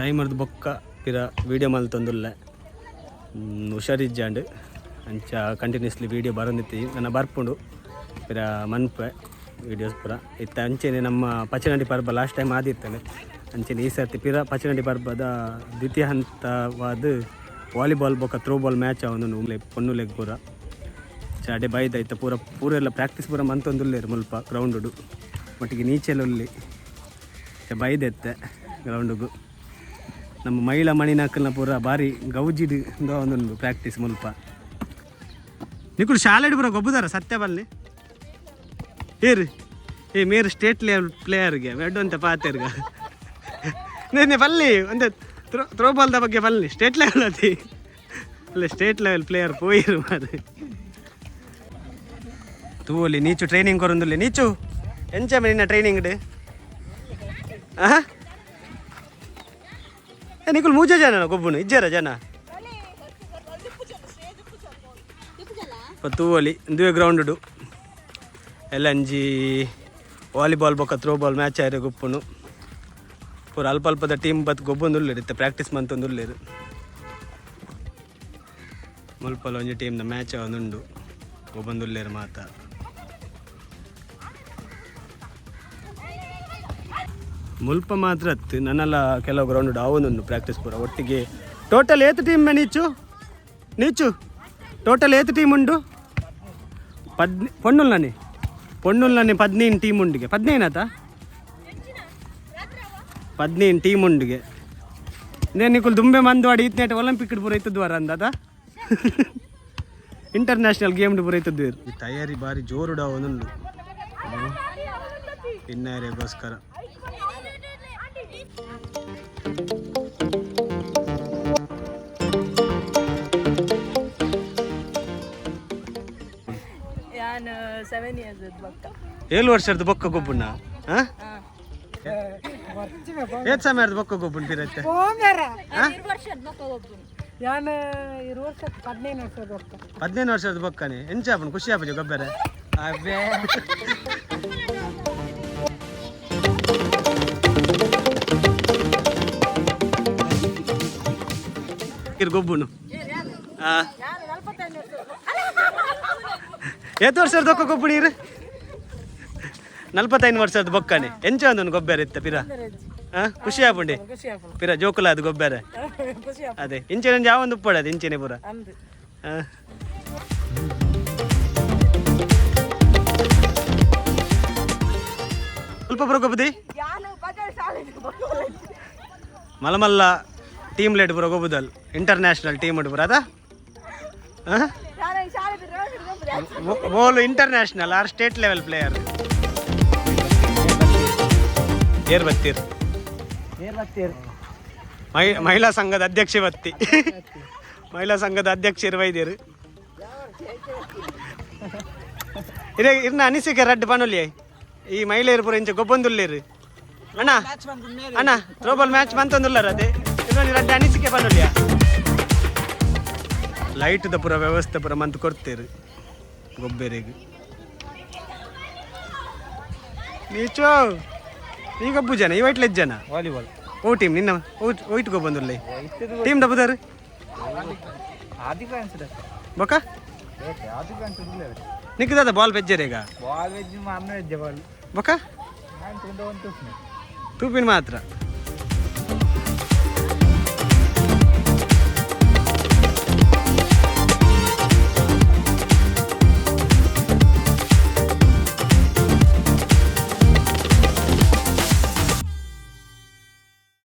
ಟೈಮರ್ದು ಬೊಕ್ಕ ಪಿರ ವೀಡಿಯೋ ಮಲ್ತೊಂದುಲ್ಲೆ ಹುಷಾರಿಜ್ಜಾಂಡ್ ಅಂಚ ಕಂಟಿನ್ಯೂಸ್ಲಿ ವೀಡಿಯೋ ಬರೋಂದಿತ್ತಿ ನನ್ನ ಬರ್ಪುಂಡು ಪಿರ ಮನ್ಪೆ ವೀಡಿಯೋಸ್ ಪೂರ ಇತ್ತ ಅಂಚೆನೆ ನಮ್ಮ ಪಚನಡಿ ಪರ್ಬ ಲಾಸ್ಟ್ ಟೈಮ್ ಆದಿತ್ತೇನೆ ಅಂಚೆನೆ ಈ ಸರ್ತಿ ಪಿರ ಪಚನಡಿ ಪರ್ಬದ ದ್ವಿತೀಯ ಹಂತವಾದ ವಾಲಿಬಾಲ್ ಬೊಕ್ಕ ಥ್ರೋಬಾಲ್ ಮ್ಯಾಚ್ ಅವನು ಪೊನ್ನುಲೆಗ್ ಪೂರ ಚಾಡೆ ಬೈದಾಯ್ತ ಪೂರ ಎಲ್ಲ ಪ್ರಾಕ್ಟೀಸ್ ಪೂರ ಮಂತೊಂದುಲ್ಲೇರು ಮುಲ್ಪ ಗ್ರೌಂಡು ಒಟ್ಟಿಗೆ ನೀಚೆಲೊಲ್ಲಿ ಬೈದೆತ್ತೆ ಗ್ರೌಂಡಿಗೂ ನಮ್ಮ ಮಹಿಳಾ ಮಣಿನಾಕಲ್ನ ಪೂರ ಭಾರಿ ಗೌಜಿಡ್ ಒಂದೊಂದು ಪ್ರಾಕ್ಟೀಸ್ ಮುಲ್ಪ ನಿಕುಲು ಶಾಲೆಡ್ ಪೂರ ಗೊಬ್ಬುದಾರ ಸತ್ಯ ಬಲ್ಲಿ ಏರು ಮೇರು ಸ್ಟೇಟ್ ಲೆವೆಲ್ ಪ್ಲೇಯರ್ಗೆ ವೆಡ್ ಅಂತ ಪಾತೇರ್ಗ ನೇ ಬಲ್ಲಿ ಒಂದು ಥ್ರೋಬಾಲ್ದ ಬಗ್ಗೆ ಬಲ್ಲಿ ಸ್ಟೇಟ್ ಲೆವೆಲ್ ಅತಿ ಅಲ್ಲ ಸ್ಟೇಟ್ ಲೆವೆಲ್ ಪ್ಲೇಯರ್ ಪೋಯಿರು ಮಾರು ತೂಲಿ ನೀಚು ಟ್ರೈನಿಂಗ್ ಕೊರೊಂದುಲ್ಲೆ ನೀಚು ಎಂಚ ನಿನ್ನ ಟ್ರೈನಿಂಗ್ ಡೇ ನಿಕುಲ್ ಮೂಜ ಜನ ಗೊಬ್ಬನು ಇಜ್ಜಾರ ಜನ ತೂವಲಿ ದುವೆ ಗ್ರೌಂಡು ಎಲ್ಲ ಅಂಜಿ ವಾಲಿಬಾಲ್ ಬೊಕ್ಕ ಥ್ರೋಬಾಲ್ ಮ್ಯಾಚ್ ಆಯ್ರೆ ಗೊಪ್ಪುನು ಪೂರ ಅಲ್ಪ ಅಲ್ಪದ ಟೀಮ್ ಬತ್ ಗೊಬ್ಬೊಂದುಲ್ಲೇರು ಇತ್ತೆ ಪ್ರಾಕ್ಟೀಸ್ ಮಂತೊಂದುಲ್ಲೇರು ಮುಲ್ಪಲ ಒಂಜಿ ಟೀಮ್ನ ಮ್ಯಾಚ್ ಅವನುಂಡು ಗೊಬ್ಬೊಂದುಲ್ಲೇರು ಮಾತ ಮುಲ್ಪ ಮಾತ್ರ ಹತ್ತು ನನ್ನೆಲ್ಲ ಕೆಲವು ಗ್ರೌಂಡ್ ಅವನೊಂದು ಪ್ರಾಕ್ಟೀಸ್ ಪೂರ ಒಟ್ಟಿಗೆ ಟೋಟಲ್ ಏತು ಟೀಮ್ ನೀಚು ಟೋಟಲ್ ಏತು ಟೀಮ್ ಉಂಡು ಪೊಣ್ಣುಲ್ನಾನೆ 15 ಟೀಮ್ ಉಂಡಿಗೆ 15 15 ಟೀಮ್ ಉಂಡಿಗೆ ನೇ ನಿಕುಲ್ ದುಂಬೆ ಮಂದುವಾಡಿ ಇತ್ನೇಟ ಒಲಿಂಪಿಕ್ ಪೂರ ಇತ್ತದ್ವಾರ ಅಂದದ ಇಂಟರ್ನ್ಯಾಷನಲ್ ಗೇಮ್ ಪೂರ ಇತ್ತದ್ವಿ ತಯಾರಿ ಬಾರಿ ಜೋರುಡ ಅವನುಂಡು ಇನ್ನಾರಿಗೋಸ್ಕರ ಏಳು ವರ್ಷದ ಬೊಕ್ಕ ಗೊಬ್ಬುಣ್ಣ ಏತ್ ಸಮಯದ ಬೊಕ್ಕ ಗೊಬ್ಬುಣ್ ಪಿರತ್ತೆ 15 ವರ್ಷದ ಬೊಕ್ಕನೆ ಎಂಚ ಆಪನ್ ಖುಷಿ ಆಪಜ ಗೊಬ್ಬರ ಗೊಬ್ಬುನು ಏತ್ ವರ್ಷದ ಬೊಕ್ಕ ಗೊಬ್ಬುಣೀರು 45 ವರ್ಷದ ಬೊಕ್ಕನೆ ಎಂಚ ಒಂದೊಂದು ಗೊಬ್ಬರ ಇತ್ತ ಪಿರ ಖುಷಿ ಆಪುಂಡಿ ಪಿರ ಜೋಕುಲ ಅದು ಗೊಬ್ಬರ ಅದೇ ಇಂಚೆನ ಯಾವೊಂದು ಉಪ್ಪಡದು ಇಂಚೆನೆ ಪೂರ ಸ್ವಲ್ಪ ಪುರ ಗೊಬ್ಬದಿ ಮಲಮಲ್ಲ ಟೀಮ್ ಲೇಟ್ ಪುರ ಗೊಬ್ಬುದಲ್ ಇಂಟರ್ನ್ಯಾಷನಲ್ ಟೀಮ್ ಉಂಟು ಪುರ ಅದ ಬೋಲು international or state level player ಏರ್ ಬತ್ತೀರ್ ಮಹಿಳಾ ಸಂಘದ ಅಧ್ಯಕ್ಷ ಬತ್ತಿ ಮಹಿಳಾ ಸಂಘದ ಅಧ್ಯಕ್ಷರು ವೈದ್ಯರು ಇರ್ನ ಅನಿಸಿಕೆ ರಡ್ಡು ಪನುಲಿ ಈ ಮಹಿಳೆಯರು ಪೂರ ಇಂಚ ಗೊಬ್ಬೊಂದುಲ್ಲೇರು ಅಣ್ಣ ಥ್ರೋಬಾಲ್ ಮ್ಯಾಚ್ ಬಂತೊಂದುಲ್ಲಾರ ಅದೇ ರಡ್ಡು ಅನಿಸಿಕೆ ಪನುಲಿಯ ಲೈಟ್ದ ಪೂರ ವ್ಯವಸ್ಥೆ ಪೂರ ಮಂತ್ ಕೊಡ್ತೇರು ಗೊಬ್ಬರಿಗೆ ನೀಚೋ ಈ ಗೊಬ್ಬು ಜನ ಈ ವೈಟ್ಲೆಜ್ ಜನ ವಾಲಿಬಾಲ್ ಓ ಟೀಮ್ ನಿನ್ನ ಓಯ್ಟ್ ಗೊಬ್ಬಂದುಲ್ಲ ಟೀಮ್ ದಬ್ಬದಾರು ಬೊಕ್ಕ ನಿಕ್ಕದ ಬಾಲ್ ಬೆಜ್ಜರೇಗ ಬೊಕ್ಕ ತೂಪಿನ ಮಾತ್ರ